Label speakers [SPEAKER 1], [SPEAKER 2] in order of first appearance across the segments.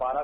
[SPEAKER 1] 12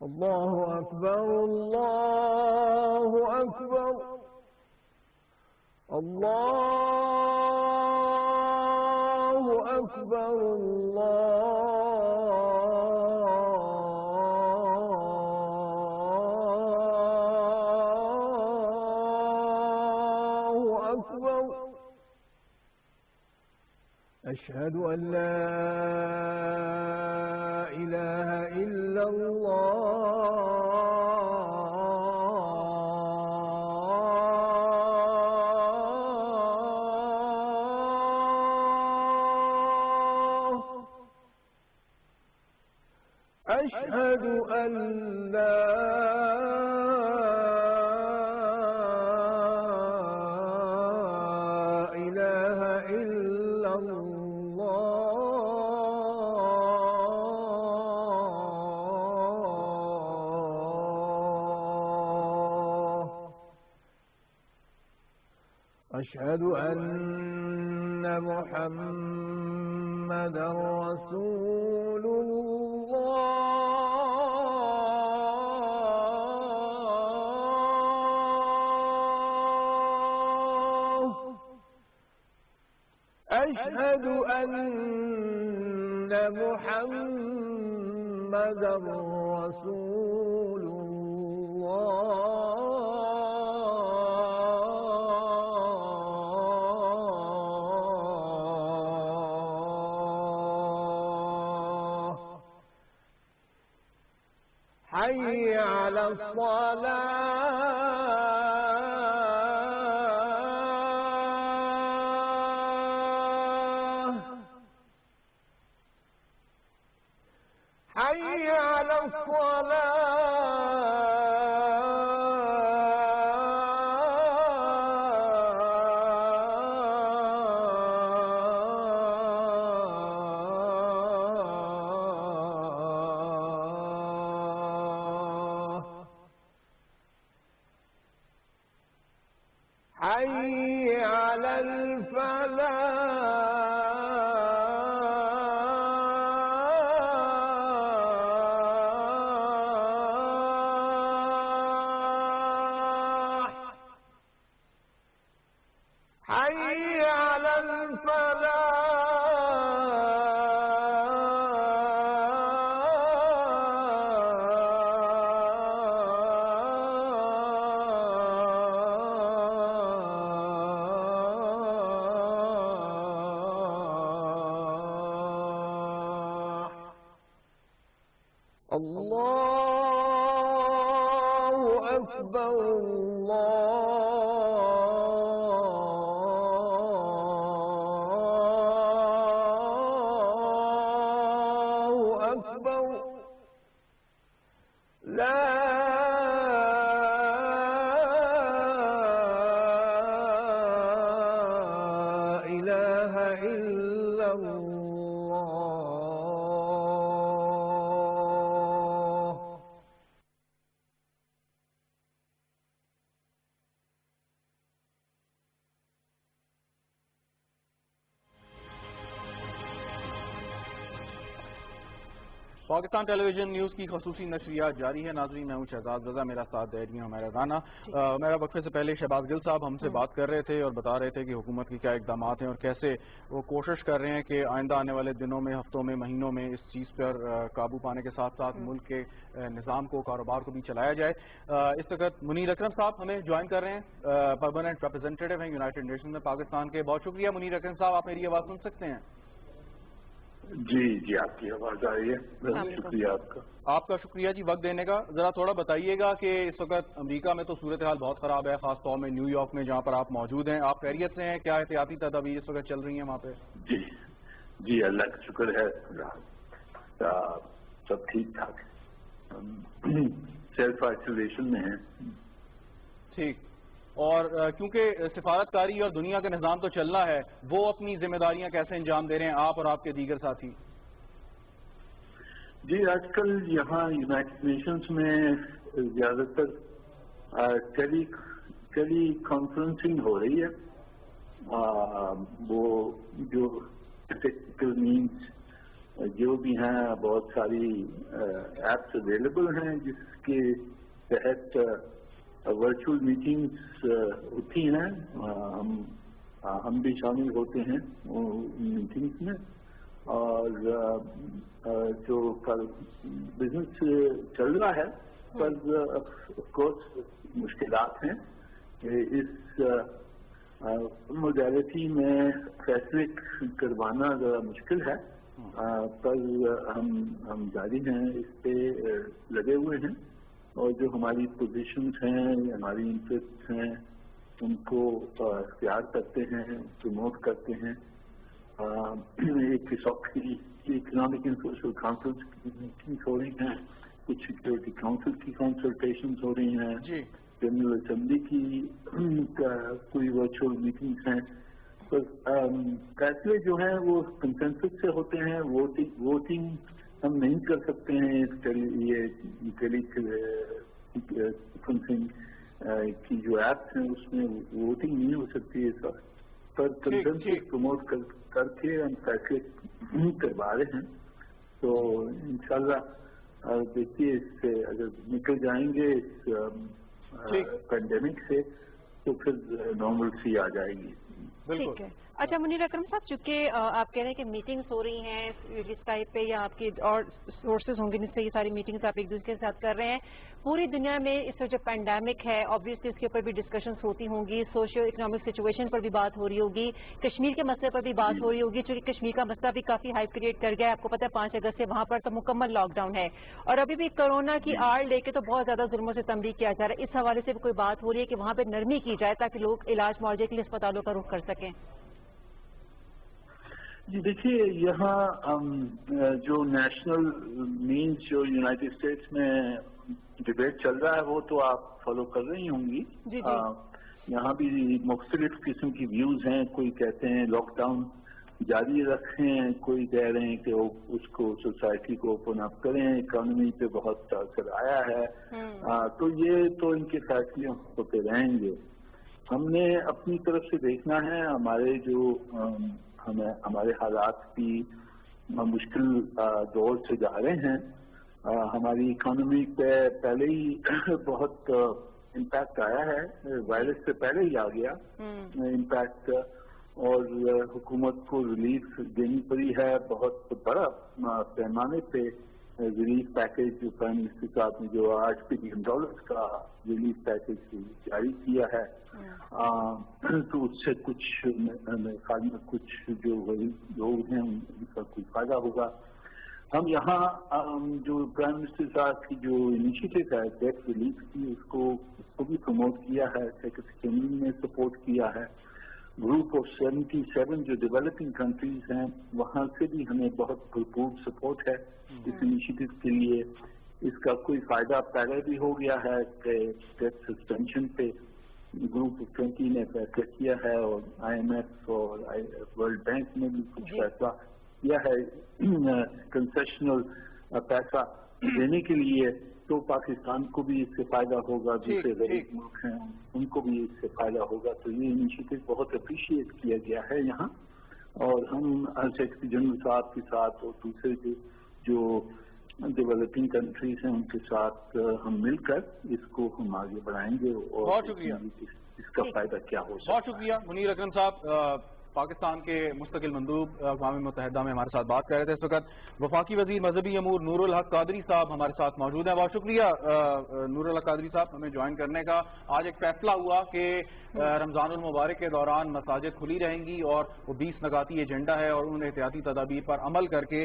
[SPEAKER 2] الله أكبر الله أكبر الله أكبر الله أكبر أشهد أن لا إله إلا الله أشهد أن لا إله إلا الله أشهد أن محمدا رسول الله أشهد أن محمدا رسول الله حي على الصلاة حي على الصلاة حي على الفلاح حي على الفلاح الله أكبر الله أكبر لا إله إلا الله
[SPEAKER 3] پاکستان ٹیلی ویژن نیوز کی خصوصی نشریات جاری ہے. ناظرین میں ہوں شہزاد رضا, میرا ساتھ دے رہی ہوں میرا گانا. میرا وقفے سے پہلے شہباز گل صاحب ہم سے بات کر رہے تھے اور بتا رہے تھے کہ حکومت کی کیا اقدامات ہیں اور کیسے وہ کوشش کر رہے ہیں کہ آئندہ آنے والے دنوں میں, ہفتوں میں, مہینوں میں اس چیز پر قابو پانے کے ساتھ ساتھ ملک کے نظام کو, کاروبار کو بھی چلایا جائے. اس وقت منیر اکرم صاحب ہمیں جوائن کر رہے ہیں, پرماننٹ ریپرزینٹیٹو ہیں یونائیٹڈ نیشن میں پاکستان کے. بہت شکریہ منیر اکرم صاحب, آپ میری آواز سن سکتے ہیں؟
[SPEAKER 1] جی آپ کی آواز آ رہی ہے. شکریہ آپ کا.
[SPEAKER 3] آپ کا شکریہ جی وقت دینے کا. ذرا تھوڑا بتائیے گا کہ اس وقت امریکہ میں تو صورتحال بہت خراب ہے, خاص طور میں نیو یارک میں جہاں پر آپ موجود ہیں. آپ خیریت سے ہیں؟ کیا احتیاطی تدابیر اس وقت چل رہی ہیں وہاں پہ؟
[SPEAKER 1] جی اللہ کا شکر ہے, سب ٹھیک ٹھاک, سیلف آئسولیشن میں ہیں.
[SPEAKER 3] ٹھیک. اور کیونکہ سفارتکاری اور دنیا کا نظام تو چلنا ہے, وہ اپنی ذمہ داریاں کیسے انجام دے رہے ہیں آپ اور آپ کے دیگر ساتھی؟
[SPEAKER 1] جی آج کل یہاں یونائٹڈ نیشنز میں زیادہ تر ٹیلی کانفرنسنگ ہو رہی ہے. وہ جو ٹیکنیکل مینس جو بھی ہیں, بہت ساری ایپس اویلیبل ہیں جس کے تحت ورچوئل میٹنگز ہوتی ہیں. ہم بھی شامل ہوتے ہیں میٹنگز میں. اور جو بزنس چل رہا ہے پر آف کورس مشکلات ہیں. اس موڈیلٹی میں فیصلے کروانا ذرا مشکل ہے, پر ہم جاری ہیں, اس پہ لگے ہوئے ہیں. اور جو ہماری پوزیشنز ہیں, ہماری انٹرسٹ ہیں, ان کو اختیار کرتے ہیں, پروموٹ کرتے ہیں.
[SPEAKER 4] ایک اکنامک اینڈ سوشل کاؤنسل کی میٹنگس ہو رہی ہیں, کچھ سیکورٹی کاؤنسل کی کنسلٹیشنز ہو رہی ہیں, جنرل اسمبلی کی کوئی ورچوئل میٹنگس ہیں. فیصلے جو ہیں وہ کنسنسس سے ہوتے ہیں. ووٹنگ ہم نہیں کر سکتے ہیں, یہ ٹیلی کانفرنسنگ کی جو ایپس ہیں اس میں ووٹنگ نہیں ہو سکتی ہے سر, پر کنسنسس پروموٹ کر کے ہم فیصلے کروا رہے ہیں. تو انشاءاللہ دیکھیے اس سے اگر نکل جائیں گے اس پینڈیمک سے تو پھر نارملسی آ جائے گی.
[SPEAKER 5] ٹھیک ہے. اچھا منیر اکرم صاحب, چونکہ آپ کہہ رہے ہیں کہ میٹنگز ہو رہی ہیں اسکائپ پہ یا آپ کی اور سورسز ہوں گے جس سے یہ ساری میٹنگز آپ ایک دوسرے کے ساتھ کر رہے ہیں, پوری دنیا میں اس وقت جو پینڈیمک ہے آبویسلی اس کے اوپر بھی ڈسکشنز ہوتی ہوں گی, سوشل اکنامک سچویشن پر بھی بات ہو رہی ہوگی, کشمیر کے مسئلے پر بھی بات ہو رہی ہوگی, چونکہ کشمیر کا مسئلہ بھی کافی ہائپ کریٹ کر گیا ہے. آپ کو پتہ ہے 5 اگست سے وہاں پر تو مکمل لاک ڈاؤن ہے, اور ابھی بھی کورونا کی آڑ لے کے تو بہت زیادہ ظلموں سے تنبیہ کیا جا رہا ہے. اس حوالے سے بھی کوئی بات ہو رہی ہے کہ وہاں پہ نرمی کی جائے تاکہ لوگ علاج معالجے کے لیے اسپتالوں کا رخ کر سکیں؟
[SPEAKER 4] جی دیکھیے, یہاں جو نیشنل مینس جو یونائٹیڈ اسٹیٹس میں ڈبیٹ چل رہا ہے وہ تو آپ فالو کر رہی ہوں گی. یہاں بھی مختلف قسم کی ویوز ہیں. کوئی کہتے ہیں لاک ڈاؤن جاری رکھیں, کوئی کہہ رہے ہیں کہ اس کو سوسائٹی کو اوپن اپ کریں, اکانومی پہ بہت اثر آیا ہے. تو یہ تو ان کے فیصلے ہوتے رہیں گے. ہم نے اپنی طرف سے دیکھنا ہے. ہمارے حالات بھی مشکل دور سے جا رہے ہیں. ہماری اکانومی پہ پہلے ہی بہت امپیکٹ آیا ہے, وائرس سے پہلے ہی آ گیا امپیکٹ, اور حکومت کو ریلیف دینی پڑی ہے. بہت بڑا پیمانے پہ ریلیف پیکیج جو پرائم منسٹر صاحب نے جو $8 بلین کا ریلیف پیکیج جاری کیا ہے, تو اس سے کچھ جو غریب لوگ ہیں ان کا کچھ فائدہ ہوگا. ہم یہاں جو پرائم منسٹر صاحب کی جو انیشیٹو ہے ڈیٹ ریلیف کی, اس کو بھی پروموٹ کیا ہے. سیکرٹری جنرل نے سپورٹ کیا ہے. گروپ آف 77 جو ڈیولپنگ کنٹریز ہیں وہاں سے بھی ہمیں بہت بھرپور سپورٹ ہے اس انیشیٹو کے لیے. اس کا کوئی فائدہ پہلے بھی ہو گیا ہے کہ ڈیٹ سسپینشن پہ گروپ آف 20 نے فیصلہ کیا ہے, اور IMF اور ورلڈ بینک نے بھی کچھ فیصلہ کیا ہے کنسیشنل پیسہ دینے کے لیے. تو پاکستان کو بھی اس سے فائدہ ہوگا, دوسرے غریب ملک ہیں ان کو بھی اس سے فائدہ ہوگا. تو یہ انیشیٹو بہت اپریشیٹ کیا گیا ہے یہاں, اور ہم سیکرٹری جنرل صاحب کے ساتھ اور دوسرے جو ڈیولپنگ کنٹریز ہیں ان کے ساتھ ہم مل کر اس کو ہم آگے بڑھائیں گے, اور اس کا فائدہ کیا ہو سکتا ہے.
[SPEAKER 3] بہت شکریہ منیر اکرم صاحب, پاکستان کے مستقل مندوب اقوام متحدہ میں ہمارے ساتھ بات کر رہے تھے. اس وقت وفاقی وزیر مذہبی امور نور الحق قادری صاحب ہمارے ساتھ موجود ہیں. بہت شکریہ نور الحق قادری صاحب ہمیں جوائن کرنے کا. آج ایک فیصلہ ہوا کہ رمضان المبارک کے دوران مساجد کھلی رہیں گی, اور وہ 20 نکاتی ایجنڈا ہے, اور ان احتیاطی تدابیر پر عمل کر کے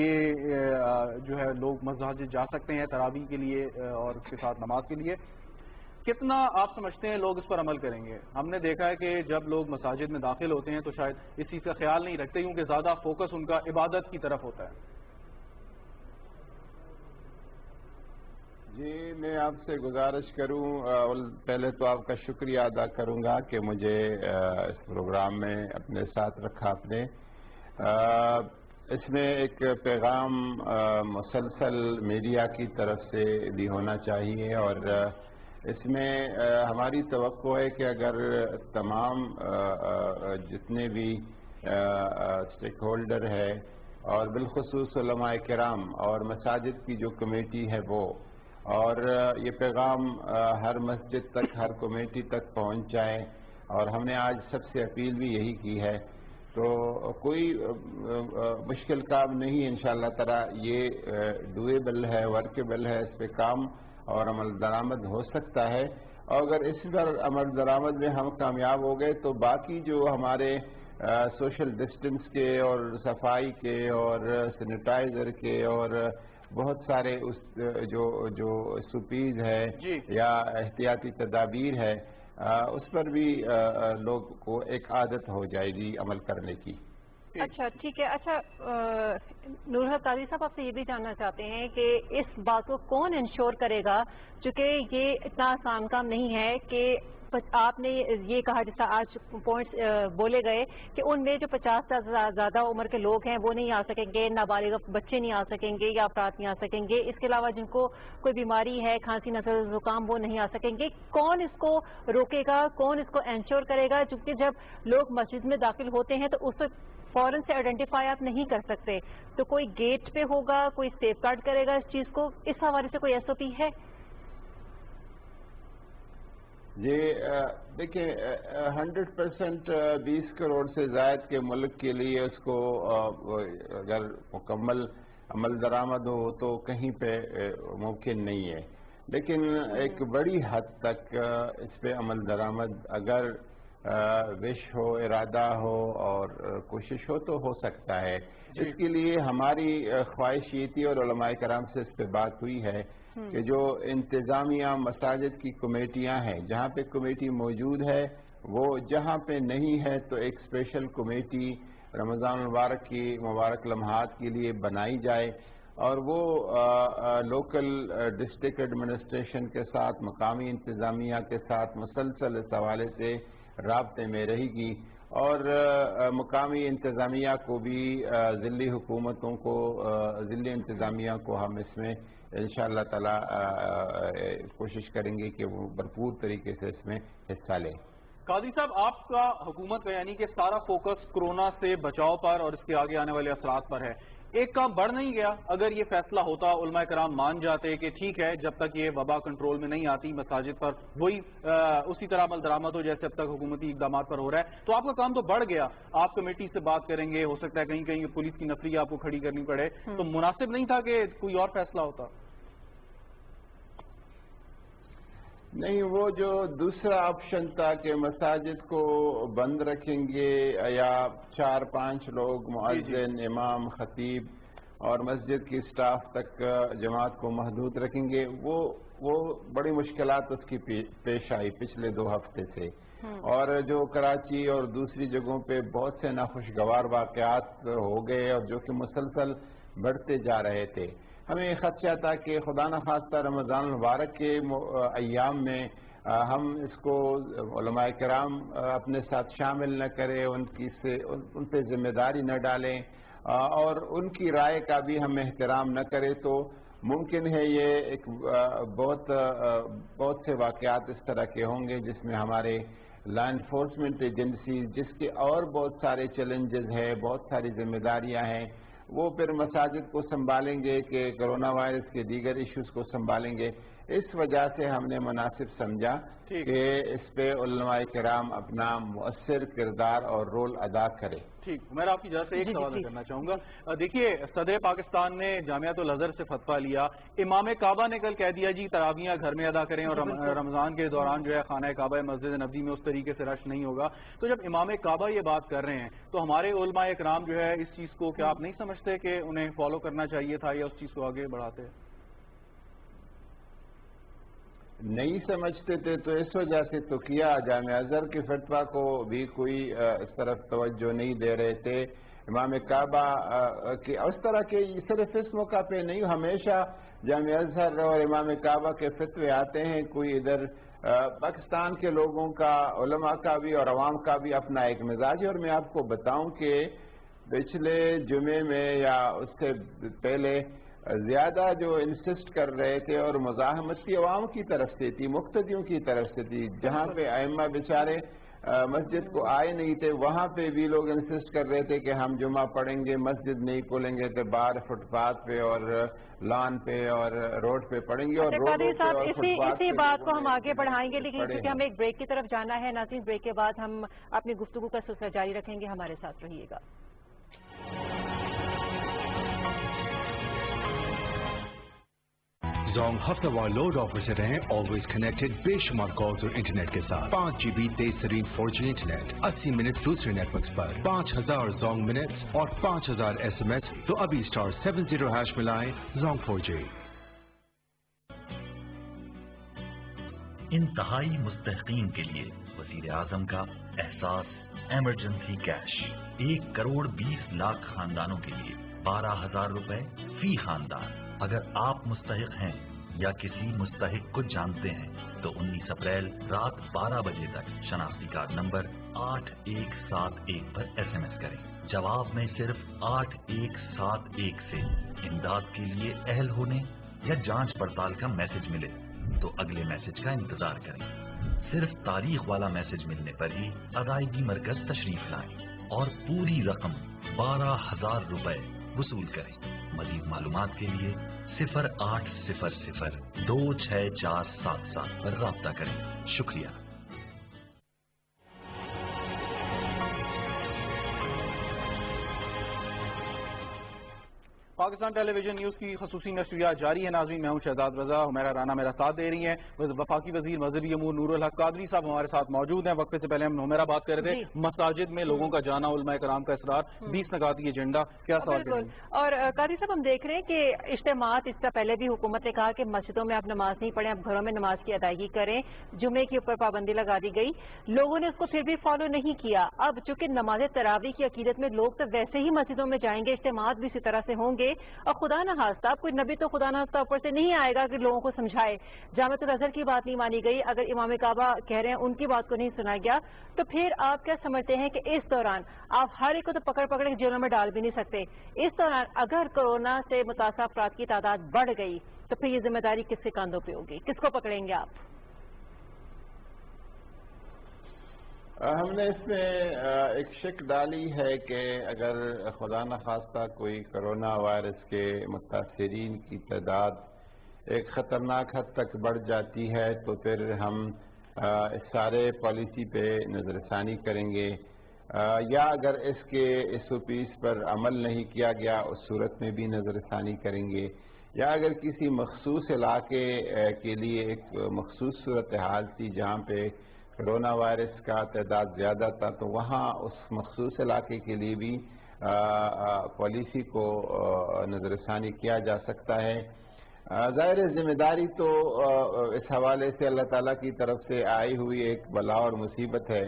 [SPEAKER 3] یہ جو ہے لوگ مساجد جا سکتے ہیں تراویح کے لیے اور اس کے ساتھ نماز کے لیے. کتنا آپ سمجھتے ہیں لوگ اس پر عمل کریں گے؟ ہم نے دیکھا ہے کہ جب لوگ مساجد میں داخل ہوتے ہیں تو شاید اس چیز کا خیال نہیں رکھتے, کیونکہ زیادہ فوکس ان کا عبادت کی طرف ہوتا ہے.
[SPEAKER 6] جی میں آپ سے گزارش کروں, پہلے تو آپ کا شکریہ ادا کروں گا کہ مجھے اس پروگرام میں اپنے ساتھ رکھا آپ نے. اس میں ایک پیغام مسلسل میڈیا کی طرف سے بھی ہونا چاہیے, اور اس میں ہماری توقع ہے کہ اگر تمام جتنے بھی اسٹیک ہولڈر ہے, اور بالخصوص علماء کرام اور مساجد کی جو کمیٹی ہے وہ, اور یہ پیغام ہر مسجد تک, ہر کمیٹی تک پہنچ جائے, اور ہم نے آج سب سے اپیل بھی یہی کی ہے. تو کوئی مشکل کام نہیں, انشاءاللہ تعالی یہ ڈویبل ہے, ورکیبل ہے, اس پہ کام اور عمل درآمد ہو سکتا ہے. اور اگر اس پر عمل درآمد میں ہم کامیاب ہو گئے تو باقی جو ہمارے سوشل ڈسٹنس کے اور صفائی کے اور سینیٹائزر کے اور بہت سارے جو سپیز ہے یا احتیاطی تدابیر ہے, اس پر بھی لوگ کو ایک عادت ہو جائے گی عمل کرنے کی.
[SPEAKER 5] اچھا ٹھیک ہے. اچھا نور قاضی صاحب آپ سے یہ بھی جاننا چاہتے ہیں کہ اس بات کو کون انشور کرے گا، چونکہ یہ اتنا آسان کام نہیں ہے کہ آپ نے یہ کہا جس طرح آج پوائنٹس بولے گئے کہ ان میں جو 50 سے زیادہ عمر کے لوگ ہیں وہ نہیں آ سکیں گے، نابالغ بچے نہیں آ سکیں گے یا افراد نہیں آ سکیں گے، اس کے علاوہ جن کو کوئی بیماری ہے، کھانسی نزلہ زکام، وہ نہیں آ سکیں گے. کون اس کو روکے گا، کون اس کو انشور کرے گا؟ چونکہ جب لوگ مسجد میں داخل ہوتے ہیں تو اس وقت فوراً سے آئیڈینٹیفائی آپ نہیں کر سکتے، تو کوئی گیٹ پہ ہوگا، کوئی سیف گارڈ کرے گا اس چیز کو؟ اس حوالے سے کوئی ایس او پی ہے؟
[SPEAKER 6] جی دیکھیں 100% 20 کروڑ سے زائد کے ملک کے لیے اس کو اگر مکمل عمل درآمد ہو تو کہیں پہ ممکن نہیں ہے، لیکن ایک بڑی حد تک اس پہ عمل درآمد اگر وش ہو، ارادہ ہو اور کوشش ہو تو ہو سکتا ہے. اس کے لیے ہماری خواہش یہ تھی اور علماء کرام سے اس پہ بات ہوئی ہے کہ جو انتظامیہ مساجد کی کمیٹیاں ہیں، جہاں پہ کمیٹی موجود ہے وہ جہاں پہ نہیں ہے تو ایک اسپیشل کمیٹی رمضان المبارک کی مبارک لمحات کے لیے بنائی جائے اور وہ لوکل ڈسٹرکٹ ایڈمنسٹریشن کے ساتھ، مقامی انتظامیہ کے ساتھ مسلسل اس حوالے سے رابطے میں رہے گی اور مقامی انتظامیہ کو بھی ضلعی حکومتوں کو، ضلعی انتظامیہ کو ہم اس میں انشاءاللہ تعالی کوشش کریں گے کہ وہ بھرپور طریقے سے اس میں حصہ لیں.
[SPEAKER 3] قاضی صاحب آپ کا حکومت کا یعنی کہ سارا فوکس کورونا سے بچاؤ پر اور اس کے آگے آنے والے اثرات پر ہے. ایک کام بڑھ نہیں گیا؟ اگر یہ فیصلہ ہوتا، علماء کرام مان جاتے کہ ٹھیک ہے جب تک یہ وبا کنٹرول میں نہیں آتی مساجد پر وہی اسی طرح عمل درآمد ہو جیسے اب تک حکومتی اقدامات پر ہو رہا ہے، تو آپ کا کام تو بڑھ گیا. آپ کمیٹی سے بات کریں گے، ہو سکتا ہے کہیں کہیں پولیس کی نفری آپ کو کھڑی کرنی پڑے، تو مناسب نہیں تھا کہ کوئی اور فیصلہ ہوتا؟
[SPEAKER 6] نہیں، وہ جو دوسرا آپشن تھا کہ مساجد کو بند رکھیں گے یا 4-5 لوگ مؤذن، امام، خطیب اور مسجد کی سٹاف تک جماعت کو محدود رکھیں گے، وہ بڑی مشکلات اس کی پیش آئی پچھلے 2 ہفتے سے. اور جو کراچی اور دوسری جگہوں پہ بہت سے ناخوشگوار واقعات ہو گئے اور جو کہ مسلسل بڑھتے جا رہے تھے، ہمیں خدشہ تھا کہ خدا نخواستہ رمضان المبارک کے ایام میں ہم اس کو علماء کرام اپنے ساتھ شامل نہ کریں، ان پہ ذمہ داری نہ ڈالیں اور ان کی رائے کا بھی ہم احترام نہ کریں، تو ممکن ہے یہ ایک بہت سے واقعات اس طرح کے ہوں گے جس میں ہمارے لا انفورسمنٹ ایجنسیز، جس کے اور بہت سارے چیلنجز ہیں، بہت ساری ذمہ داریاں ہیں، وہ پھر مساجد کو سنبھالیں گے کہ کرونا وائرس کے دیگر ایشوز کو سنبھالیں گے. اس وجہ سے ہم نے مناسب سمجھا کہ اس پہ علماء کرام اپنا مؤثر کردار اور رول ادا کرے.
[SPEAKER 3] ٹھیک، میں آپ کی اجازت سے ایک سوال کرنا چاہوں گا. دیکھیے صدر پاکستان نے جامعۃ الازہر سے فتویٰ لیا، امام کعبہ نے کل کہہ دیا جی تراویحیں گھر میں ادا کریں اور رمضان کے دوران جو ہے خانہ کعبہ مسجد نبوی میں اس طریقے سے رش نہیں ہوگا. تو جب امام کعبہ یہ بات کر رہے ہیں تو ہمارے علماء کرام جو ہے اس چیز کو کیا آپ نہیں سمجھتے کہ انہیں فالو کرنا چاہیے تھا یا اس چیز کو آگے بڑھاتے؟
[SPEAKER 6] نہیں سمجھتے تھے تو اس وجہ سے تو کیا، جامعہ ازہر کے فتویٰ کو بھی کوئی اس طرف توجہ نہیں دے رہے تھے. امام کعبہ کے اس طرح کے صرف اس موقع پہ نہیں، ہمیشہ جامعہ ازہر اور امام کعبہ کے فتوے آتے ہیں. کوئی ادھر پاکستان کے لوگوں کا، علماء کا بھی اور عوام کا بھی اپنا ایک مزاج ہے. اور میں آپ کو بتاؤں کہ پچھلے جمعے میں یا اس سے پہلے زیادہ جو انسسٹ کر رہے تھے اور مزاحمت کی عوام کی طرف سے تھی، مقتدیوں کی طرف سے تھی. جہاں پہ ائمہ بیچارے مسجد کو آئے نہیں تھے وہاں پہ بھی لوگ انسسٹ کر رہے تھے کہ ہم جمعہ پڑھیں گے، مسجد نہیں کھولیں گے تو باہر فٹ پاتھ پہ اور لان پہ اور روڈ پہ پڑھیں گے. اور
[SPEAKER 5] اسی بات کو ہم آگے بڑھائیں گے، لیکن کیونکہ ہمیں ایک بریک کی طرف جانا ہے. ناظرین بریک کے بعد ہم اپنی گفتگو کا سلسلہ جاری رکھیں گے، ہمارے ساتھ رہیے گا.
[SPEAKER 7] زونگ ہفتہ وار لوڈ آفر سے رہیں آلویز کنیکٹڈ بے شمار کالز اور انٹرنیٹ کے ساتھ. 5 GB تیز ترین 4G انٹرنیٹ 80 منٹ دوسرے نیٹ ورکس پر 5000 زونگ منٹس اور 5000 SMS. تو ابھی *70# ملائیں زونگ 4G.
[SPEAKER 8] انتہائی مستحقین کے لیے وزیر اعظم کا احساس ایمرجنسی کیش 1 کروڑ 20 لاکھ خاندانوں کے لیے 12,000 روپے فی خاندان. اگر آپ مستحق ہیں یا کسی مستحق کو جانتے ہیں تو 19 اپریل رات 12 بجے تک شناختی کارڈ نمبر 8171 پر SMS کریں. جواب میں صرف 8171 سے امداد کے لیے اہل ہونے یا جانچ پڑتال کا میسج ملے تو اگلے میسج کا انتظار کریں. صرف تاریخ والا میسج ملنے پر ہی ادائیگی مرکز تشریف لائیں اور پوری رقم 12,000 روپے وصول کریں. مزید معلومات کے لیے 0800 26477 پر رابطہ کریں. شکریہ.
[SPEAKER 3] پاکستان ٹیلی ویژن نیوز کی خصوصی نشریات جاری ہے. ناظرین، میں ہوں شہزاد رضا، حمیرہ رانا میرا ساتھ دے رہی ہیں. وفاقی وزیر مذہبی امور نور الحق قادری صاحب ہمارے ساتھ موجود ہیں. وقفے سے پہلے ہم حمیرہ بات کر رہے تھے مساجد میں لوگوں کا جانا، علماء کرام کا اصرار، 20 نکاتی ایجنڈا، کیا سوال کریں گے؟
[SPEAKER 5] اور قادری صاحب، ہم دیکھ رہے ہیں کہ اجتماعات اس سے پہلے بھی حکومت نے کہا کہ مسجدوں میں آپ نماز نہیں پڑھیں، آپ گھروں میں نماز کی ادائیگی کریں. جمعے کے اوپر پابندی لگا دی گئی، لوگوں نے اس کو پھر بھی فالو نہیں کیا. اب چونکہ نماز تراویح کی عقیدت میں لوگ تو ویسے ہی مسجدوں میں جائیں گے، اجتماعات بھی اسی طرح سے ہوں گے، اور خدا نہ خواستہ کوئی نبی تو خدا نہ خواستہ اوپر سے نہیں آئے گا کہ لوگوں کو سمجھائے. جامعۃ الازہر کی بات نہیں مانی گئی، اگر امام کعبہ کہہ رہے ہیں ان کی بات کو نہیں سنا گیا، تو پھر آپ کیا سمجھتے ہیں کہ اس دوران آپ ہر ایک کو تو پکڑ کے جیلوں میں ڈال بھی نہیں سکتے. اس دوران اگر کورونا سے متاثرہ افراد کی تعداد بڑھ گئی تو پھر یہ ذمہ داری کس کے کاندھوں پہ ہوگی؟ کس کو پکڑیں گے آپ؟
[SPEAKER 6] ہم نے اس میں ایک شک ڈالی ہے کہ اگر خدا نخواستہ کوئی کرونا وائرس کے متاثرین کی تعداد ایک خطرناک حد تک بڑھ جاتی ہے تو پھر ہم اس سارے پالیسی پہ نظر ثانی کریں گے، یا اگر اس OPs پر عمل نہیں کیا گیا اس صورت میں بھی نظر ثانی کریں گے، یا اگر کسی مخصوص علاقے کے لیے ایک مخصوص صورتحال تھی جہاں پہ کرونا وائرس کا تعداد زیادہ تھا تو وہاں اس مخصوص علاقے کے لیے بھی پالیسی کو نظر ثانی کیا جا سکتا ہے. ظاہر ذمہ داری تو اس حوالے سے اللہ تعالیٰ کی طرف سے آئی ہوئی ایک بلا اور مصیبت ہے.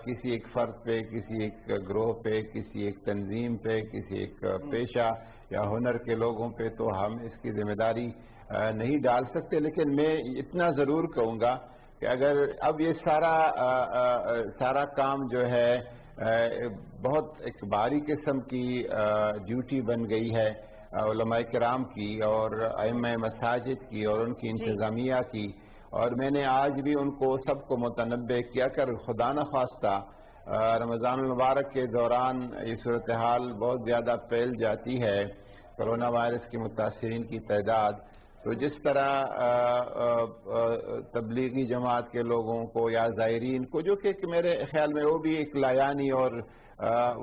[SPEAKER 6] کسی ایک فرد پہ، کسی ایک گروہ پہ، کسی ایک تنظیم پہ، کسی ایک پیشہ یا ہنر کے لوگوں پہ تو ہم اس کی ذمہ داری نہیں ڈال سکتے. لیکن میں اتنا ضرور کہوں گا کہ اگر اب یہ سارا کام جو ہے بہت ایک بھاری قسم کی ڈیوٹی بن گئی ہے علماء کرام کی اور ائمہ مساجد کی اور ان کی انتظامیہ کی، اور میں نے آج بھی ان کو سب کو متنبہ کیا کر خدا نخواستہ رمضان المبارک کے دوران یہ صورتحال بہت زیادہ پھیل جاتی ہے کرونا وائرس کے متاثرین کی تعداد، تو جس طرح تبلیغی جماعت کے لوگوں کو یا زائرین کو، جو کہ میرے خیال میں وہ بھی ایک لایانی اور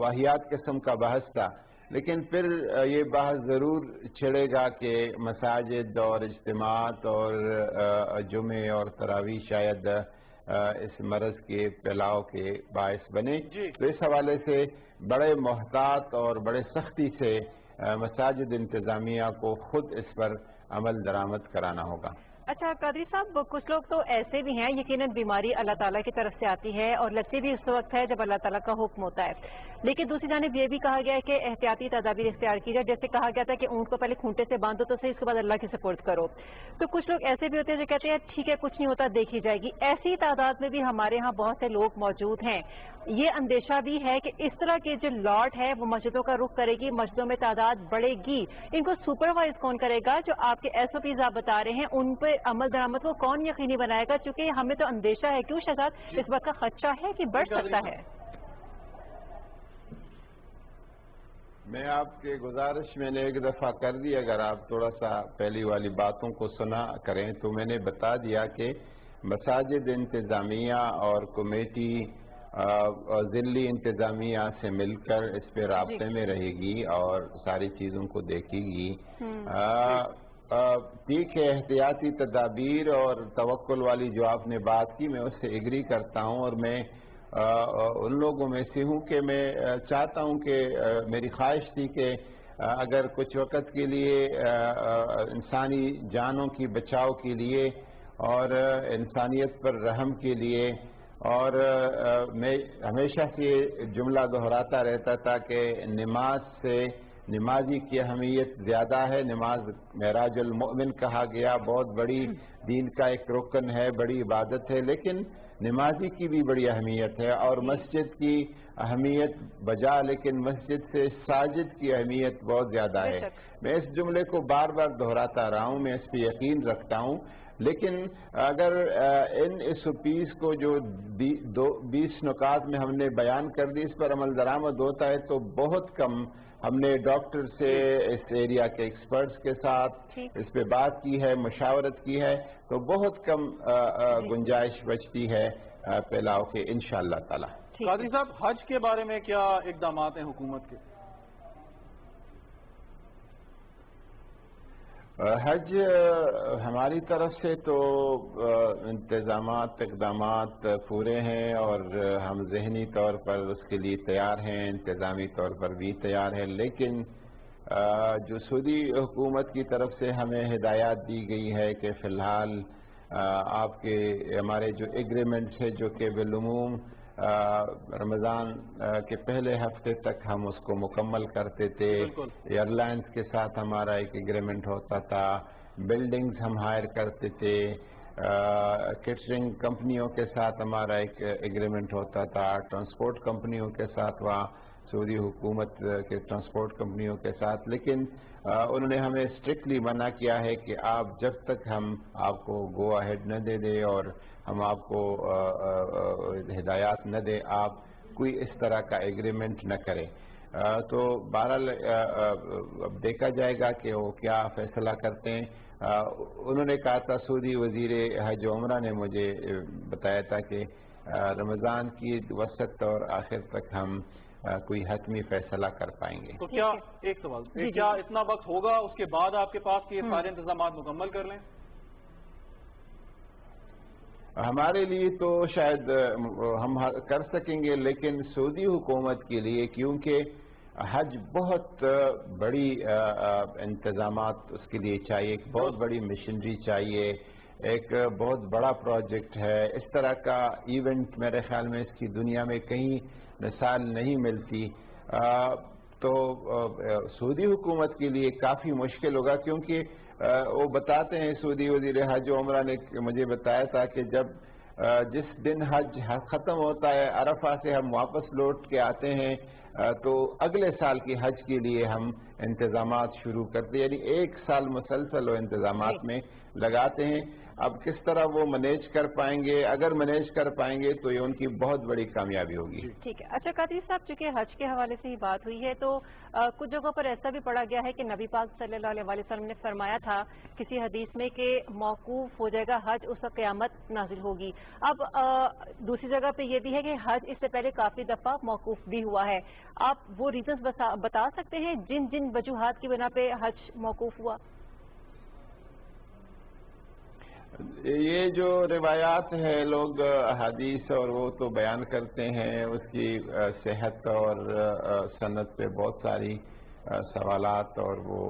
[SPEAKER 6] واہیات قسم کا بحث تھا، لیکن پھر یہ بحث ضرور چھڑے گا کہ مساجد اور اجتماعات اور جمعے اور تراویح شاید اس مرض کے پھیلاؤ کے باعث بنے. تو اس حوالے سے بڑے محتاط اور بڑے سختی سے مساجد انتظامیہ کو خود اس پر عمل درآمد کرانا ہوگا.
[SPEAKER 5] اچھا قادری صاحب، کچھ لوگ تو ایسے بھی ہیں، یقیناً بیماری اللہ تعالیٰ کی طرف سے آتی ہے اور لگتی بھی اس وقت ہے جب اللہ تعالیٰ کا حکم ہوتا ہے، لیکن دوسری جانب یہ بھی کہا گیا ہے کہ احتیاطی تدابیر اختیار کی جائے. جیسے کہا گیا تھا کہ اونٹ کو پہلے کھونٹے سے باندھو تو صحیح، اس کے بعد اللہ کے سپرد کرو. تو کچھ لوگ ایسے بھی ہوتے ہیں جو کہتے ہیں ٹھیک ہے کچھ نہیں ہوتا، دیکھی جائے گی. ایسی تعداد میں بھی ہمارے ہاں بہت سے لوگ موجود ہیں. یہ اندیشہ بھی ہے کہ اس طرح کے جو لاٹ ہے وہ مسجدوں کا رخ کرے گی، مسجدوں میں تعداد بڑھے گی. ان کو سپروائز کون کرے گا؟ جو آپ کے SOPs آپ بتا رہے ہیں ان پہ عمل درآمد کو کون یقینی بنائے گا؟ چونکہ ہمیں تو اندیشہ ہے، کیوں شہزاد، اس بات کا خدشہ ہے کہ بڑھ سکتا ہے.
[SPEAKER 6] میں آپ کے گزارش میں نے ایک دفعہ کر دی، اگر آپ تھوڑا سا پہلی والی باتوں کو سنا کریں تو میں نے بتا دیا کہ مساجد انتظامیہ اور کمیٹی ضلعی انتظامیہ سے مل کر اس پہ رابطے میں رہے گی اور ساری چیزوں کو دیکھے گی. ٹھیک ہے، احتیاطی تدابیر اور توکل والی جو آپ نے بات کی میں اس سے ایگری کرتا ہوں، اور میں ان لوگوں میں سے ہوں کہ میں چاہتا ہوں کہ میری خواہش تھی کہ اگر کچھ وقت کے لیے انسانی جانوں کی بچاؤ کے لیے اور انسانیت پر رحم کے لیے اور میں ہمیشہ سے یہ جملہ دہراتا رہتا تھا کہ نماز سے نمازی کی اہمیت زیادہ ہے. نماز معراج المؤمن کہا گیا، بہت بڑی دین کا ایک رکن ہے، بڑی عبادت ہے، لیکن نمازی کی بھی بڑی اہمیت ہے. اور مسجد کی اہمیت بجا، لیکن مسجد سے ساجد کی اہمیت بہت زیادہ ہے. میں اس جملے کو بار بار دہراتا رہا ہوں، میں اس پہ یقین رکھتا ہوں. لیکن اگر ان SOPs کو جو 20 نکات میں ہم نے بیان کر دی اس پر عمل درآمد ہوتا ہے تو بہت کم ہم نے ڈاکٹر سے، اس ایریا کے ایکسپرٹس کے ساتھ اس پہ بات کی ہے، مشاورت کی ہے، تو بہت کم گنجائش بچتی ہے پھیلاؤ کے انشاءاللہ تعالی.
[SPEAKER 3] قادری صاحب، حج کے بارے میں کیا اقدامات ہیں حکومت کے؟
[SPEAKER 6] حج ہماری طرف سے تو انتظامات، اقدامات پورے ہیں اور ہم ذہنی طور پر اس کے لیے تیار ہیں، انتظامی طور پر بھی تیار ہیں. لیکن جو سعودی حکومت کی طرف سے ہمیں ہدایات دی گئی ہے کہ فی الحال آپ کے ہمارے جو ایگریمنٹس ہے جو کہ بالعموم رمضان کے پہلے ہفتے تک ہم اس کو مکمل کرتے تھے. ایئر لائنز کے ساتھ ہمارا ایک ایگریمنٹ ہوتا تھا، بلڈنگز ہم ہائر کرتے تھے، کیٹرنگ کمپنیوں کے ساتھ ہمارا ایک ایگریمنٹ ہوتا تھا، ٹرانسپورٹ کمپنیوں کے ساتھ، وہاں سعودی حکومت کے ٹرانسپورٹ کمپنیوں کے ساتھ. لیکن انہوں نے ہمیں اسٹرکٹلی منع کیا ہے کہ آپ جب تک ہم آپ کو گو اہیڈ نہ دے دیں اور ہم آپ کو ہدایات نہ دیں، آپ کوئی اس طرح کا ایگریمنٹ نہ کریں. تو بہرحال اب دیکھا جائے گا کہ وہ کیا فیصلہ کرتے ہیں. انہوں نے کہا تھا، سعودی وزیر حج و عمرہ نے مجھے بتایا تھا کہ رمضان کی وسط اور آخر تک ہم کوئی حتمی فیصلہ کر پائیں گے.
[SPEAKER 3] تو کیا ایک سوال، کیا اتنا وقت ہوگا اس کے بعد آپ کے پاس کہ یہ سارے انتظامات مکمل کر لیں؟
[SPEAKER 6] ہمارے لیے تو شاید ہم کر سکیں گے، لیکن سعودی حکومت کے لیے کیونکہ حج بہت بڑی انتظامات اس کے لیے چاہیے، ایک بہت بڑی مشنری چاہیے، ایک بہت بڑا پروجیکٹ ہے. اس طرح کا ایونٹ میرے خیال میں اس کی دنیا میں کہیں مثال نہیں ملتی. تو سعودی حکومت کے لیے کافی مشکل ہوگا، کیونکہ وہ بتاتے ہیں، سعودی وزیر حج و عمرہ نے مجھے بتایا تھا کہ جس دن حج ختم ہوتا ہے، عرفہ سے ہم واپس لوٹ کے آتے ہیں تو اگلے سال کی حج کے لیے ہم انتظامات شروع کرتے ہیں، یعنی ایک سال مسلسل وہ انتظامات میں لگاتے ہیں. اب کس طرح وہ مینیج کر پائیں گے؟ اگر مینیج کر پائیں گے تو یہ ان کی بہت بڑی کامیابی ہوگی.
[SPEAKER 5] ٹھیک ہے. اچھا قادری صاحب، چونکہ حج کے حوالے سے ہی بات ہوئی ہے تو کچھ جگہوں پر ایسا بھی پڑھا گیا ہے کہ نبی پاک صلی اللہ علیہ وسلم نے فرمایا تھا کسی حدیث میں کہ موقوف ہو جائے گا حج، اس وقت قیامت نازل ہوگی. اب دوسری جگہ پہ یہ بھی ہے کہ حج اس سے پہلے کافی دفعہ موقوف بھی ہوا ہے. آپ وہ ریزنز بتا سکتے ہیں جن وجوہات کی بنا پہ حج موقوف ہوا؟
[SPEAKER 6] یہ جو روایات ہیں، لوگ حدیث اور وہ تو بیان کرتے ہیں، اس کی صحت اور سند پہ بہت ساری سوالات اور وہ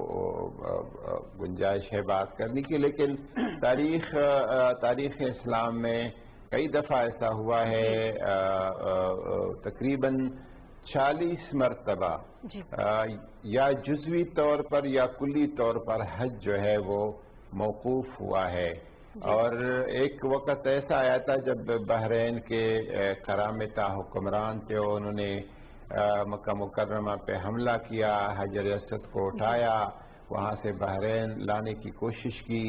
[SPEAKER 6] گنجائش ہے بات کرنے کی. لیکن تاریخ اسلام میں کئی دفعہ ایسا ہوا ہے، تقریباً 40 مرتبہ یا جزوی طور پر یا کلی طور پر حج جو ہے وہ موقوف ہوا ہے. اور ایک وقت ایسا آیا تھا جب بحرین کے کرامتہ حکمران تھے، انہوں نے مکہ مکرمہ پہ حملہ کیا، حجر اسود کو اٹھایا، وہاں سے بحرین لانے کی کوشش کی.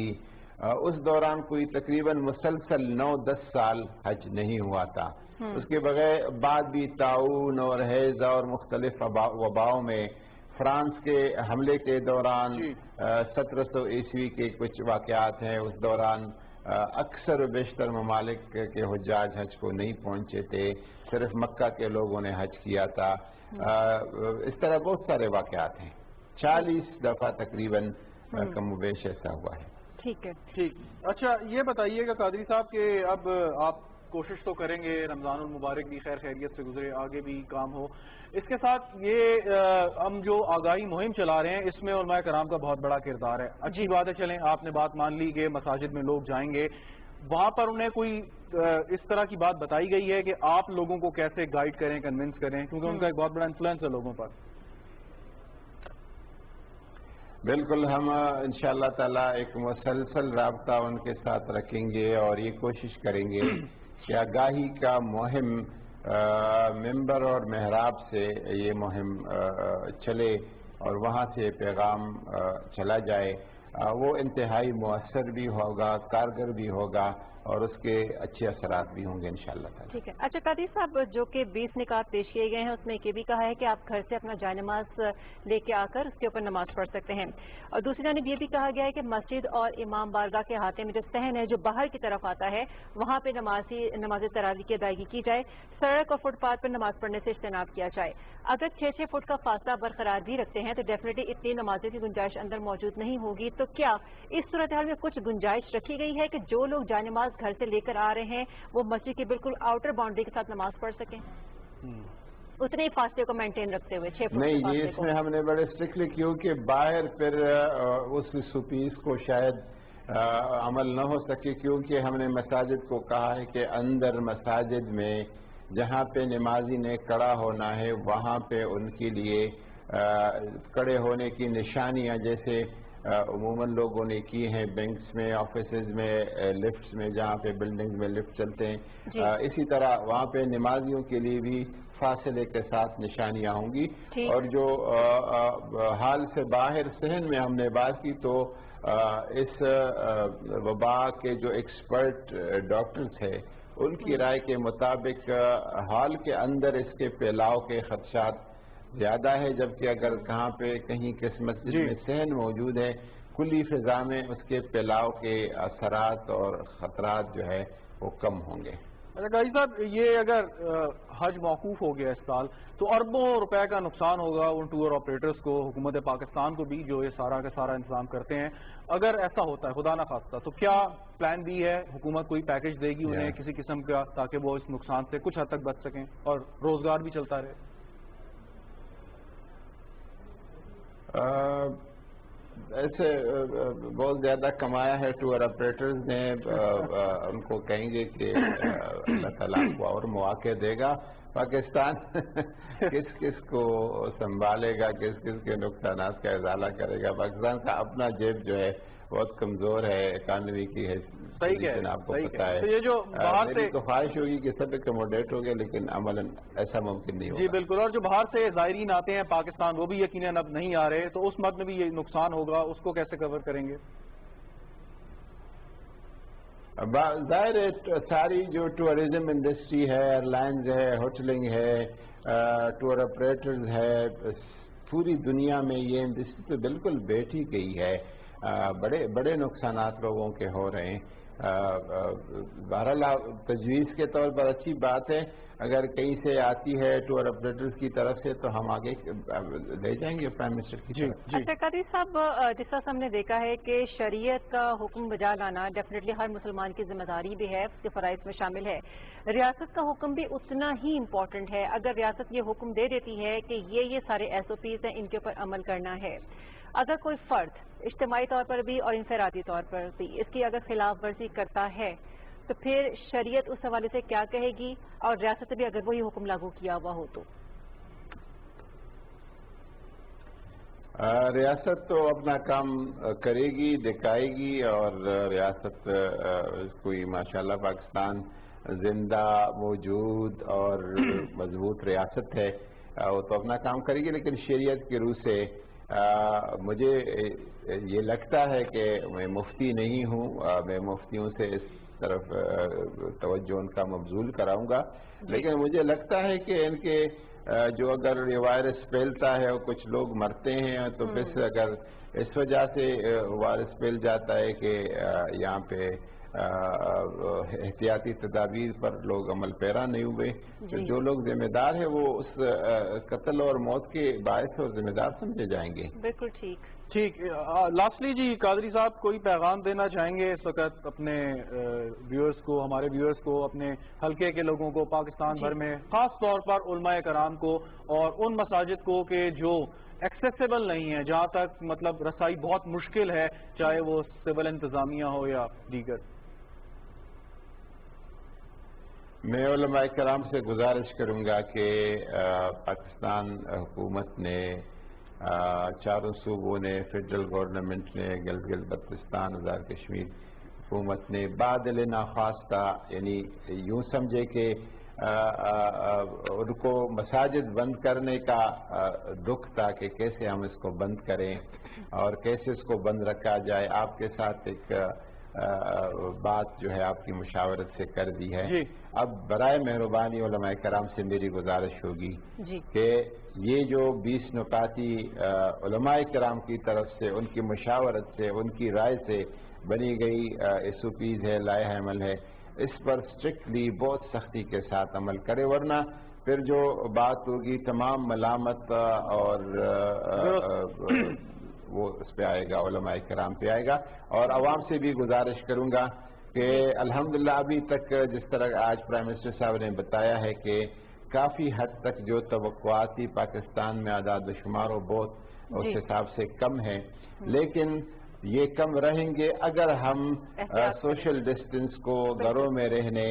[SPEAKER 6] اس دوران کوئی تقریباً مسلسل 9-10 سال حج نہیں ہوا تھا. اس کے بغیر بعد بھی طاعون اور ہیضہ اور مختلف وباؤں میں فرانس کے حملے کے دوران 1700 عیسوی کے کچھ واقعات ہیں، اس دوران اکثر و بیشتر ممالک کے حجاج حج کو نہیں پہنچے تھے، صرف مکہ کے لوگوں نے حج کیا تھا. اس طرح بہت سارے واقعات ہیں، 40 دفعہ تقریباً کم و بیش ایسا ہوا ہے.
[SPEAKER 5] ٹھیک ہے.
[SPEAKER 3] ٹھیک. اچھا یہ بتائیے گا قادری صاحب کہ اب آپ کوشش تو کریں گے رمضان المبارک بھی خیر خیریت سے گزرے، آگے بھی کام ہو. اس کے ساتھ یہ ہم جو آگاہی مہم چلا رہے ہیں اس میں علماء کرام کا بہت بڑا کردار ہے. اچھی بات ہے، چلیں آپ نے بات مان لی کہ مساجد میں لوگ جائیں گے. وہاں پر انہیں کوئی اس طرح کی بات بتائی گئی ہے کہ آپ لوگوں کو کیسے گائیڈ کریں, کنونس کریں, کیونکہ ان کا ایک بہت بڑا انفلوئنس ہے لوگوں پر؟
[SPEAKER 6] بالکل, ہم انشاءاللہ تعالی ایک مسلسل رابطہ ان کے ساتھ رکھیں گے اور یہ کوشش کریں گے کہ آگاہی کا مہم ممبر اور محراب سے یہ مہم چلے اور وہاں سے پیغام چلا جائے. وہ انتہائی مؤثر بھی ہوگا, کارگر بھی ہوگا اور اس کے اچھے اثرات بھی ہوں گے انشاءاللہ تعالی.
[SPEAKER 5] ٹھیک ہے. اچھا قادری صاحب, جو کہ 20 نکات پیش کیے گئے ہیں اس میں یہ بھی کہا ہے کہ آپ گھر سے اپنا جائے نماز لے کے آ کر اس کے اوپر نماز پڑھ سکتے ہیں, اور دوسری جانب یہ بھی کہا گیا ہے کہ مسجد اور امام بارگاہ کے احاطے میں جو صحن ہے جو باہر کی طرف آتا ہے وہاں پہ نماز تراویح کی ادائیگی کی جائے, سڑک اور فٹ پاتھ پر نماز پڑھنے سے اجتناب کیا جائے. اگر 6-6 فٹ کا فاصلہ برقرار بھی رکھتے ہیں تو ڈیفینیٹلی اتنی نمازوں کی گنجائش اندر موجود نہیں ہوگی. تو کیا اس صورتحال میں کچھ گنجائش رکھی گئی ہے کہ جو لوگ جائے نماز گھر سے لے کر آ رہے ہیں وہ مسجد کی بالکل آؤٹر باؤنڈری کے ساتھ نماز پڑھ سکیں اتنے ہی فاصلے کو مینٹین رکھتے ہوئے 6 فٹ؟
[SPEAKER 6] نہیں, یہ اس میں ہم نے بڑے اسٹرکٹلی کیونکہ باہر پھر اس سپیس کو شاید عمل نہ ہو سکے, کیونکہ ہم نے مساجد کو کہا ہے کہ اندر مساجد میں جہاں پہ نمازی نے کھڑا ہونا ہے وہاں پہ ان کے لیے کھڑے ہونے کی نشانیاں جیسے عموماً لوگوں نے کی ہیں بینکس میں, آفیسز میں, لفٹس میں, جہاں پہ بلڈنگز میں لفٹ چلتے ہیں, اسی طرح وہاں پہ نمازیوں کے لیے بھی فاصلے کے ساتھ نشانیاں ہوں گی. اور جو حال سے باہر صحن میں ہم نے بات کی تو اس وبا کے جو ایکسپرٹ ڈاکٹرز ہیں ان کی رائے کے مطابق حال کے اندر اس کے پھیلاؤ کے خدشات زیادہ ہے, جبکہ اگر کہاں پہ کہیں کس مسجد میں صحن موجود ہے کلی فضا میں اس کے پھیلاؤ کے اثرات اور خطرات جو ہے وہ کم ہوں گے.
[SPEAKER 3] اچھا قاضی صاحب, یہ اگر حج موقوف ہو گیا اس سال تو اربوں روپے کا نقصان ہوگا ان ٹور آپریٹرز کو, حکومت پاکستان کو بھی, جو یہ سارا کا سارا انتظام کرتے ہیں. اگر ایسا ہوتا ہے خدا نہ خواستہ تو کیا پلان بھی ہے, حکومت کوئی پیکج دے گی انہیں کسی قسم کا تاکہ وہ اس نقصان سے کچھ حد تک بچ سکیں اور روزگار بھی چلتا رہے؟
[SPEAKER 6] ایسے بہت زیادہ کمایا ہے ٹور آپریٹرز نے, ان کو کہیں گے کہ اللہ تعالیٰ کو اور مواقع دے گا. پاکستان کس کس کو سنبھالے گا, کس کس کے نقصانات کا ازالہ کرے گا. پاکستان کا اپنا جیب جو ہے بہت کمزور ہے اکانومی کی ہے, آپ کو پتا ہے. میری تو خواہش ہوگی کہ سب ایکوموڈیٹ ہو گئے لیکن عملاً ایسا ممکن نہیں ہوگا.
[SPEAKER 3] جی بالکل, اور جو باہر سے زائرین آتے ہیں پاکستان وہ بھی یقیناً اب نہیں آ رہے, تو اس مد میں بھی یہ نقصان ہوگا, اس کو کیسے کور کریں گے؟
[SPEAKER 6] ظاہر ہے ساری جو ٹورزم انڈسٹری ہے, ایئر لائنز ہے, ہوٹلنگ ہے, ٹور آپریٹرز ہے, پوری دنیا میں یہ انڈسٹری تو بالکل بیٹھ ہی گئی ہے. بڑے بڑے نقصانات لوگوں کے ہو رہے ہیں. بہرحال تجویز کے طور پر اچھی بات ہے, اگر کہیں سے آتی ہے ٹور آپریٹرز کی طرف سے تو ہم آگے لے جائیں گے پرائم منسٹر کی طرف.
[SPEAKER 5] اچھا قادری صاحب, جس طرح ہم نے دیکھا ہے کہ شریعت کا حکم بجا لانا ڈیفینیٹلی ہر مسلمان کی ذمہ داری بھی ہے, اس کے فرائض میں شامل ہے. ریاست کا حکم بھی اتنا ہی امپورٹنٹ ہے. اگر ریاست یہ حکم دے دیتی ہے کہ یہ سارے SOPs ہیں, ان کے اوپر عمل کرنا ہے, اگر کوئی فرد اجتماعی طور پر بھی اور انفرادی طور پر بھی اس کی اگر خلاف ورزی کرتا ہے تو پھر شریعت اس حوالے سے کیا کہے گی, اور ریاست بھی اگر وہی حکم لاگو کیا ہوا ہو تو؟
[SPEAKER 6] ریاست تو اپنا کام کرے گی, دکھائے گی, اور ریاست کوئی ماشاءاللہ پاکستان زندہ موجود اور مضبوط ریاست ہے, وہ تو اپنا کام کرے گی. لیکن شریعت کی روح سے مجھے یہ لگتا ہے کہ میں مفتی نہیں ہوں, میں مفتیوں سے اس طرف توجہ ان کا مبذول کراؤں گا, لیکن مجھے لگتا ہے کہ ان کے جو اگر یہ وائرس پھیلتا ہے اور کچھ لوگ مرتے ہیں تو پھر اگر اس وجہ سے وائرس پھیل جاتا ہے کہ یہاں پہ احتیاطی تدابیر پر لوگ عمل پیرا نہیں ہوئے, تو جو لوگ ذمہ دار ہیں وہ اس قتل اور موت کے باعث اور ذمہ دار سمجھے جائیں گے.
[SPEAKER 5] بالکل ٹھیک.
[SPEAKER 3] لاسٹلی جی قادری صاحب, کوئی پیغام دینا چاہیں گے اس وقت اپنے ویورز کو, ہمارے ویورز کو, اپنے حلقے کے لوگوں کو پاکستان بھر میں, خاص طور پر علماء کرام کو اور ان مساجد کو کہ جو ایکسیسیبل نہیں ہے, جہاں تک مطلب رسائی بہت مشکل ہے, چاہے وہ سول انتظامیہ ہو یا دیگر؟
[SPEAKER 6] میں علماء کرام سے گزارش کروں گا کہ پاکستان حکومت نے چاروں صوبوں نے فیڈرل گورنمنٹ نے گلگت بلتستان آزاد کشمیر حکومت نے بادل ناخواستہ یعنی یوں سمجھے کہ ان کو مساجد بند کرنے کا دکھ تھا کہ کیسے ہم اس کو بند کریں اور کیسے اس کو بند رکھا جائے. آپ کے ساتھ ایک بات جو ہے آپ کی مشاورت سے کر دی ہے. اب برائے مہربانی علماء کرام سے میری گزارش ہوگی کہ یہ جو 20 نکاتی علماء کرام کی طرف سے ان کی مشاورت سے ان کی رائے سے بنی گئی SOPs ہے لائحہ عمل ہے اس پر اسٹرکٹلی بہت سختی کے ساتھ عمل کرے ورنہ پھر جو بات ہوگی تمام ملامت اور وہ اس پہ آئے گا علماء کرام پہ آئے گا. اور عوام سے بھی گزارش کروں گا کہ الحمدللہ ابھی تک جس طرح آج پرائم منسٹر صاحب نے بتایا ہے کہ کافی حد تک جو توقعاتی پاکستان میں اعداد و شمار و بہت اس حساب سے کم ہے لیکن یہ کم رہیں گے اگر ہم سوشل ڈسٹنس کو گھروں میں رہنے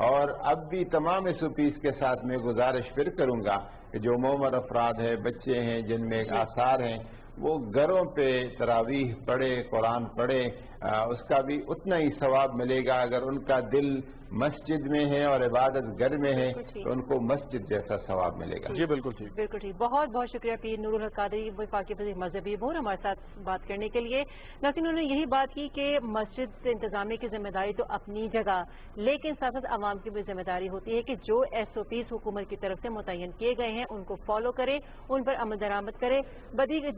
[SPEAKER 6] اور اب بھی تمام SOPs کے ساتھ میں گزارش پھر کروں گا کہ جو معمر افراد ہیں بچے ہیں جن میں آثار ہیں وہ گھروں پہ تراویح پڑھے قرآن پڑھے اس کا بھی اتنا ہی ثواب ملے گا. اگر ان کا دل مسجد میں ہے اور عبادت گھر میں ہے تو ان کو مسجد جیسا ثواب ملے گا.
[SPEAKER 3] جی بالکل ٹھیک
[SPEAKER 5] بالکل ٹھیک. بہت بہت شکریہ پیر نور الحق قادری وفاقی وزیر مذہبی امور ہمارے ساتھ بات کرنے کے لیے. ناظرین انہوں نے یہی بات کی کہ مسجد انتظامیہ کی ذمہ داری تو اپنی جگہ لیکن ساتھ ساتھ عوام کی بھی ذمہ داری ہوتی ہے کہ جو SOPs حکومت کی طرف سے متعین کیے گئے ہیں ان کو فالو کرے ان پر عمل درآمد کرے.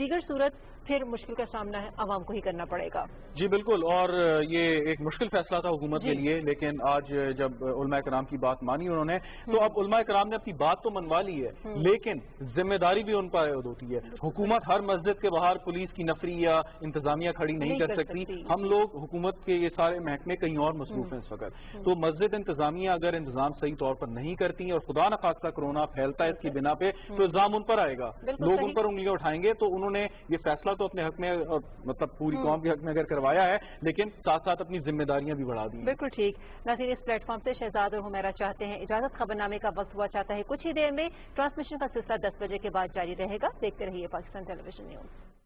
[SPEAKER 5] دیگر صورت پھر مشکل کا سامنا ہے عوام کو ہی کرنا پڑے گا.
[SPEAKER 3] جی بالکل. اور یہ ایک مشکل فیصلہ تھا حکومت کے لیے لیکن آج جب علماء کرام کی بات مانی انہوں نے تو اب علماء کرام نے اپنی بات تو منوا لی ہے لیکن ذمہ داری بھی ان پر عائد ہوتی ہے. حکومت ہر مسجد کے باہر پولیس کی نفری یا انتظامیہ کھڑی نہیں کر سکتی. ہم لوگ حکومت کے یہ سارے محکمے کہیں اور مصروف ہیں اس وقت. تو مسجد انتظامیہ اگر انتظام صحیح طور پر نہیں کرتی اور خدا نخواستہ کرونا پھیلتا ہے اس کی بنا پہ تو الزام ان پر آئے گا. لوگ ان پر انگلیاں اٹھائیں گے. تو انہوں نے یہ فیصلہ تو اپنے حق میں اور مطلب پوری قوم کے حق میں اگر کروایا ہے لیکن ساتھ ساتھ اپنی ذمہ داریاں بھی بڑھا دی.
[SPEAKER 5] بالکل ٹھیک. ناظرین اس پلیٹ فارم سے شہزاد اور حمیرہ چاہتے ہیں اجازت. خبرنامے کا وقت ہوا چاہتا ہے کچھ ہی دیر میں. ٹرانسمیشن کا سلسلہ 10 بجے کے بعد جاری رہے گا. دیکھتے رہیے پاکستان ٹیلی ویژن نیوز.